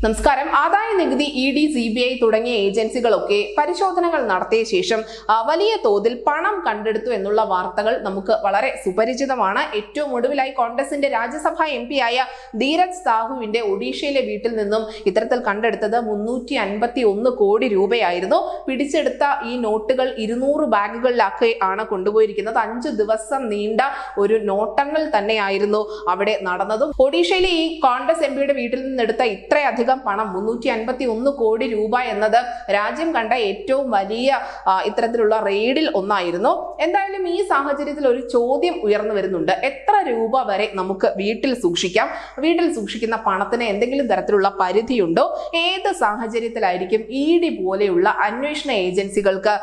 നമസ്കാരം. ആദായ നികുതി, ED, CBI തുടങ്ങിയ ഏജൻസികളൊക്കെ പരിശോധനകൾ നടത്തിയ ശേഷം വലിയ തോതിൽ പണം കണ്ടെടുത്തു എന്നുള്ള വാർത്തകൾ നമുക്ക് വളരെ സുപരിചിതമാണ്. ഏറ്റവും ഒടുവിലായി കോൺഗ്രസിന്റെ രാജ്യസഭാ MP ആയ ധീരജ് സാഹുവിന്റെ ഒഡീഷയിലെ വീട്ടിൽ നിന്നും ഇത്തരത്തിൽ കണ്ടെടുത്തത് 351 കോടി രൂപയായിരുന്നു. പിടിച്ചെടുത്ത ഈ നോട്ടുകൾ 200 ബാഗുകളിലാക്കി ആണ് കൊണ്ടുപോയിരിക്കുന്നത്. 5 ദിവസം നീണ്ട ഒരു നോട്ടങ്ങൾ തന്നെയായിരുന്നു അവിടെ നടന്നതും. ഒഡീഷയിലെ ഈ കോൺഗ്രസ് MPയുടെ വീട്ടിൽ നിന്നെടുത്ത ഇത്രയധികം പണം 351 കോടി രൂപ എന്നത് രാജ്യം കണ്ട ഏറ്റവും വലിയ ഇത്തരത്തിലുള്ള റെയ്ഡിൽ ഒന്നായിരുന്നു. എന്തായാലും ഈ സാഹചര്യത്തിൽ ഒരു ചോദ്യം ഉയർന്നു വരുന്നുണ്ട്. എത്ര രൂപ വരെ നമുക്ക് വീട്ടിൽ സൂക്ഷിക്കാം? വീട്ടിൽ സൂക്ഷിക്കുന്ന പണത്തിന് എന്തെങ്കിലും തരത്തിലുള്ള പരിധിയുണ്ടോ? ഏത് സാഹചര്യത്തിലായിരിക്കും ED പോലെയുള്ള അന്വേഷണ ഏജൻസികൾക്ക്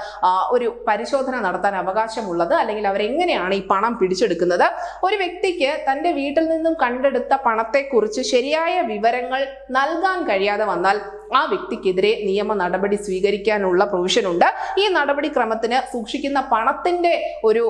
ഒരു പരിശോധന നടത്താൻ അവകാശമുള്ളത്? അല്ലെങ്കിൽ അവരെങ്ങനെയാണ് ഈ പണം പിടിച്ചെടുക്കുന്നത്? ഒരു വ്യക്തിക്ക് തന്റെ വീട്ടിൽ നിന്നും കണ്ടെടുത്ത പണത്തെക്കുറിച്ച് ശരിയായ വിവരങ്ങൾ നൽകാൻ കഴിയാതെ വന്നാൽ ആ വ്യക്തിക്കെതിരെ നിയമ നടപടി സ്വീകരിക്കാനുള്ള പ്രൊവിഷൻ ഉണ്ട്. ഈ നടപടിക്രമത്തിന് സൂക്ഷിക്കുന്ന പണത്തിന്റെ ഒരു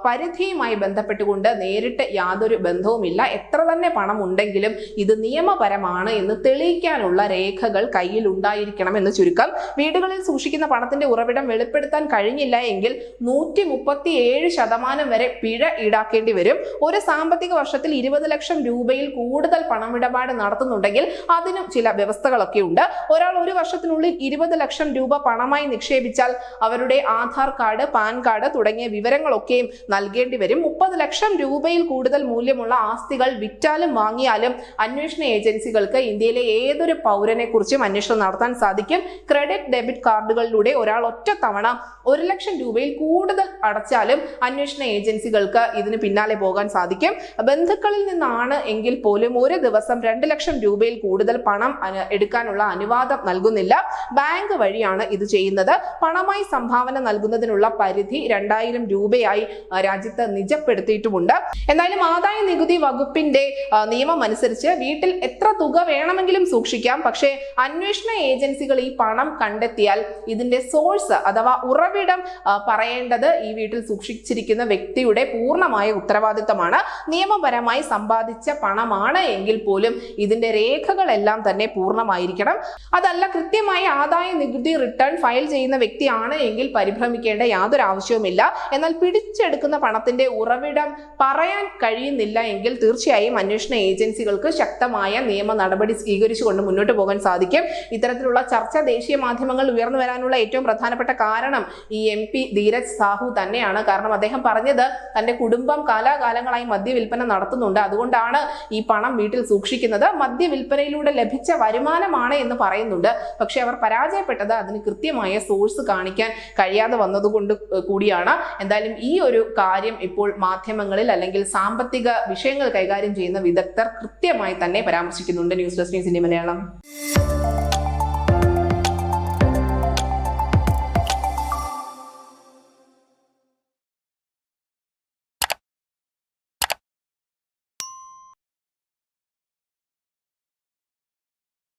പരിധിയുമായി ബന്ധപ്പെട്ടുകൊണ്ട് നേരിട്ട് യാതൊരു ബന്ധവുമില്ല. എത്ര തന്നെ പണം ഉണ്ടെങ്കിലും ഇത് നിയമപരമാണ് എന്ന് തെളിയിക്കാനുള്ള രേഖകൾ കയ്യിൽ ഉണ്ടായിരിക്കണം എന്ന് ചുരുക്കം. വീടുകളിൽ സൂക്ഷിക്കുന്ന പണത്തിന്റെ ഉറവിടം വെളിപ്പെടുത്താൻ കഴിഞ്ഞില്ല എങ്കിൽ 137% വരെ പിഴ ഈടാക്കേണ്ടി വരും. ഒരു സാമ്പത്തിക വർഷത്തിൽ 20 ലക്ഷം രൂപയിൽ കൂടുതൽ പണമിടപാട് നടത്തുന്നുണ്ടെങ്കിൽ അതിനും ചില വ്യവസ്ഥകളൊക്കെ ഉണ്ട്. ഒരാൾ ഒരു വർഷത്തിനുള്ളിൽ 20 ലക്ഷം രൂപ പണമായി നിക്ഷേപിച്ചാൽ അവരുടെ ആധാർ കാർഡ്, പാൻ കാർഡ് തുടങ്ങിയ വിവരങ്ങളൊക്കെയും നൽകേണ്ടി വരും. 30 ലക്ഷം രൂപയിൽ കൂടുതൽ മൂല്യമുള്ള ആസ്തികൾ വിറ്റാലും വാങ്ങിയാലും അന്വേഷണ ഏജൻസികൾക്ക് ഇന്ത്യയിലെ ഏതൊരു പൗരനെ കുറിച്ചും അന്വേഷണം നടത്താൻ സാധിക്കും. ക്രെഡിറ്റ്, ഡെബിറ്റ് കാർഡുകളിലൂടെ ഒരാൾ ഒറ്റ തവണ 1 ലക്ഷം രൂപയിൽ കൂടുതൽ അടച്ചാലും അന്വേഷണ ഏജൻസികൾക്ക് ഇതിന് പിന്നാലെ പോകാൻ സാധിക്കും. ബന്ധുക്കളിൽ നിന്നാണ് എങ്കിൽ പോലും ഒരു ദിവസം 2 ലക്ഷം രൂപയിൽ കൂടുതൽ പണം എടുക്കാനുള്ള അനുവാദം നൽകുന്നില്ല. ബാങ്ക് വഴിയാണ് ഇത് ചെയ്യുന്നത്. പണമായി സംഭാവന നൽകുന്നതിനുള്ള പരിധി 2000 രൂപയായി രാജ്യത്ത് നിജപ്പെടുത്തിയിട്ടുമുണ്ട്. എന്തായാലും ആദായ നികുതി വകുപ്പിന്റെ നിയമം അനുസരിച്ച് വീട്ടിൽ എത്ര തുക വേണമെങ്കിലും സൂക്ഷിക്കാം. പക്ഷേ അന്വേഷണ ഏജൻസികൾ ഈ പണം കണ്ടെത്തിയാൽ ഇതിന്റെ സോഴ്സ് അഥവാ ഉറവിടം പറയേണ്ടത് ഈ വീട്ടിൽ സൂക്ഷിച്ചിരിക്കുന്ന വ്യക്തിയുടെ പൂർണ്ണമായ ഉത്തരവാദിത്തമാണ്. നിയമപരമായി സമ്പാദിച്ച പണമാണ് എങ്കിൽ പോലും ഇതിന്റെ രേഖകളെല്ലാം തന്നെ പൂർണ്ണമായിരിക്കണം. അതല്ല, കൃത്യമായി ആദായ നികുതി റിട്ടേൺ ഫയൽ ചെയ്യുന്ന വ്യക്തിയാണ് എങ്കിൽ പരിഭ്രമിക്കേണ്ട യാതൊരു ആവശ്യവുമില്ല. എന്നാൽ പിടിച്ചെടുക്കുന്ന പണത്തിന്റെ ഉറവിടം പറയാൻ കഴിയുന്നില്ല എങ്കിൽ തീർച്ചയായും അന്വേഷണ ഏജൻസികൾക്ക് ശക്തമായ നിയമ നടപടി സ്വീകരിച്ചുകൊണ്ട് മുന്നോട്ട് പോകാൻ സാധിക്കും. ഇത്തരത്തിലുള്ള ചർച്ച ദേശീയ മാധ്യമങ്ങൾ ഉയർന്നു വരാനുള്ള ഏറ്റവും പ്രധാനപ്പെട്ട കാരണം ഈ MP ധീരജ് സാഹു തന്നെയാണ്. കാരണം അദ്ദേഹം പറഞ്ഞത് തന്റെ കുടുംബം കാലാകാലങ്ങളായി മദ്യവിൽപ്പന നടത്തുന്നുണ്ട്, അതുകൊണ്ടാണ് ഈ പണം വീട്ടിൽ സൂക്ഷിക്കുന്നത്. മദ്യവിൽപ്പനയിലൂടെ ലഭിച്ച വരുമാനമാണ് എന്ന് പറയുന്നുണ്ട്. പക്ഷെ അവർ പരാജയപ്പെട്ടത് അതിന് കൃത്യമായ സോഴ്സ് കാണിക്കാൻ കഴിയാതെ വന്നതുകൊണ്ട് കൂടിയാണ്. എന്തായാലും ഈ ഒരു കാര്യം ഇപ്പോൾ മാധ്യമങ്ങളിൽ അല്ലെങ്കിൽ സാമ്പത്തിക വിഷയങ്ങൾ കൈകാര്യം ചെയ്യുന്ന വിദഗ്ധർ കൃത്യമായി തന്നെ പരാമർശിക്കുന്നുണ്ട്. News desk news India Malayalam.